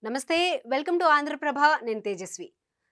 నమస్తే, welcome to Andhraprabha. నేను తేజస్వి.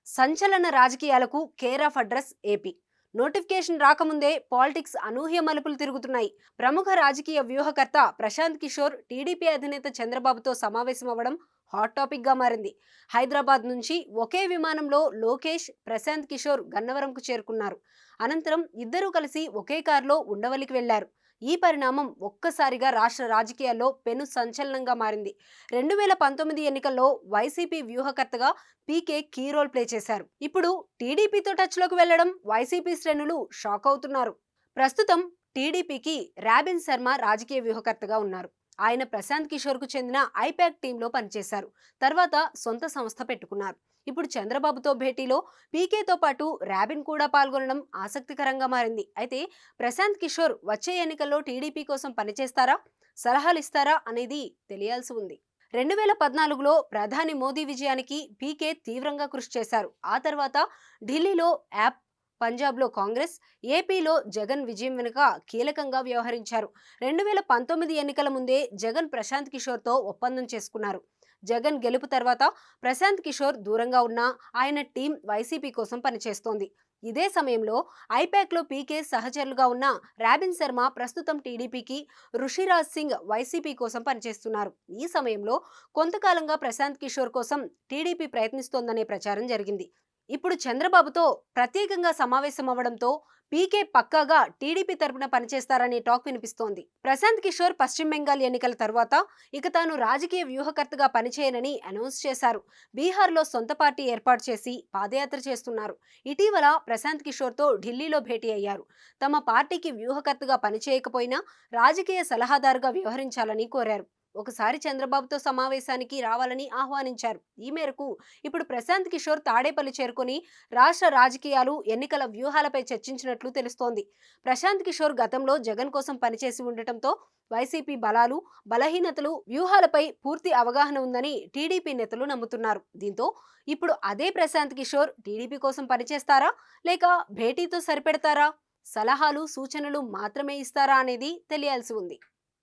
సంచలన రాజకీయాలకు care of address AP. Notification రాకముందే పాలిటిక్స్ అనూహ్య మలుపులు తిరుగుతున్నాయి. ప్రముఖ రాజకీయ వ్యూహకర్త ప్రశాంత్ కిషోర్ టీడీపీ అధినేత చంద్రబాబుతో సమావేశం అవ్వడం హాట్ టాపిక్ గా మారింది. హైదరాబాద్ నుంచి ఒకే విమానంలో లోకేష్, ప్రశాంత్ కిషోర్ గన్నవరంకు చేరుకున్నారు. అనంతరం ఇద్దరూ కలిసి ఒకే కారులో ఉండవల్లికి వెళ్లారు. ఈ పరిణామం ఒక్కసారిగా రాష్ట్ర రాజకీయాల్లో పెను సంచలనంగా మారింది. 2019 ఎన్నికల్లో వైసీపీ వ్యూహకర్తగా పీకే కీ రోల్ ప్లే చేశారు. ఇప్పుడు టీడీపీతో టచ్లోకి వెళ్లడం వైసీపీ శ్రేణులు షాక్ అవుతున్నారు. ప్రస్తుతం టీడీపీకి రాబిన్ శర్మ రాజకీయ వ్యూహకర్తగా ఉన్నారు. ఆయన ప్రశాంత్ కిషోర్ కు చెందిన ఐపాక్ టీంలో పనిచేశారు. తర్వాత సొంత సంస్థ పెట్టుకున్నారు. ఇప్పుడు చంద్రబాబుతో భేటీలో పీకేతో పాటు రాబిన్ కూడా పాల్గొనడం ఆసక్తికరంగా మారింది. అయితే ప్రశాంత్ కిషోర్ వచ్చే ఎన్నికల్లో టీడీపీ కోసం పనిచేస్తారా, సలహాలు ఇస్తారా అనేది తెలియాల్సి ఉంది. 2014లో ప్రధాని మోదీ విజయానికి పీకే తీవ్రంగా కృషి చేశారు. ఆ తర్వాత ఢిల్లీలో యాప్, పంజాబ్లో కాంగ్రెస్, ఏపీలో జగన్ విజయం వెనుక కీలకంగా వ్యవహరించారు. 2019 ఎన్నికల ముందే జగన్ ప్రశాంత్ కిషోర్తో ఒప్పందం చేసుకున్నారు. జగన్ గెలుపు తర్వాత ప్రశాంత్ కిషోర్ దూరంగా ఉన్నా ఆయన టీం వైసీపీ కోసం పనిచేస్తోంది. ఇదే సమయంలో ఐపాక్లో పీకే సహచరులుగా ఉన్న రాబిన్ శర్మ ప్రస్తుతం టీడీపీకి, రుషిరాజ్ సింగ్ వైసీపీ కోసం పనిచేస్తున్నారు. ఈ సమయంలో కొంతకాలంగా ప్రశాంత్ కిషోర్ కోసం టీడీపీ ప్రయత్నిస్తోందనే ప్రచారం జరిగింది. ఇప్పుడు చంద్రబాబుతో ప్రత్యేకంగా సమావేశం అవ్వడంతో పీకే పక్కాగా టీడీపీ తరపున పనిచేస్తారనే టాక్ వినిపిస్తోంది. ప్రశాంత్ కిషోర్ పశ్చిమ బెంగాల్ ఎన్నికల తర్వాత ఇక తాను రాజకీయ వ్యూహకర్తగా పనిచేయనని అనౌన్స్ చేశారు. బీహార్లో సొంత పార్టీ ఏర్పాటు చేసి పాదయాత్ర చేస్తున్నారు. ఇటీవల ప్రశాంత్ కిషోర్తో ఢిల్లీలో భేటీ అయ్యారు. తమ పార్టీకి వ్యూహకర్తగా పనిచేయకపోయినా రాజకీయ సలహాదారుగా వ్యవహరించాలని కోరారు. ఒకసారి చంద్రబాబుతో సమావేశానికి రావాలని ఆహ్వానించారు. ఈ మేరకు ఇప్పుడు ప్రశాంత్ కిషోర్ తాడేపల్లి చేరుకుని రాష్ట్ర రాజకీయాలు, ఎన్నికల వ్యూహాలపై చర్చించినట్లు తెలుస్తోంది. ప్రశాంత్ కిషోర్ గతంలో జగన్ కోసం పనిచేసి ఉండటంతో వైసీపీ బలాలు, బలహీనతలు, వ్యూహాలపై పూర్తి అవగాహన ఉందని టీడీపీ నేతలు నమ్ముతున్నారు. దీంతో ఇప్పుడు అదే ప్రశాంత్ కిషోర్ టీడీపీ కోసం పనిచేస్తారా, లేక భేటీతో సరిపెడతారా, సలహాలు, సూచనలు మాత్రమే ఇస్తారా అనేది తెలియాల్సి ఉంది.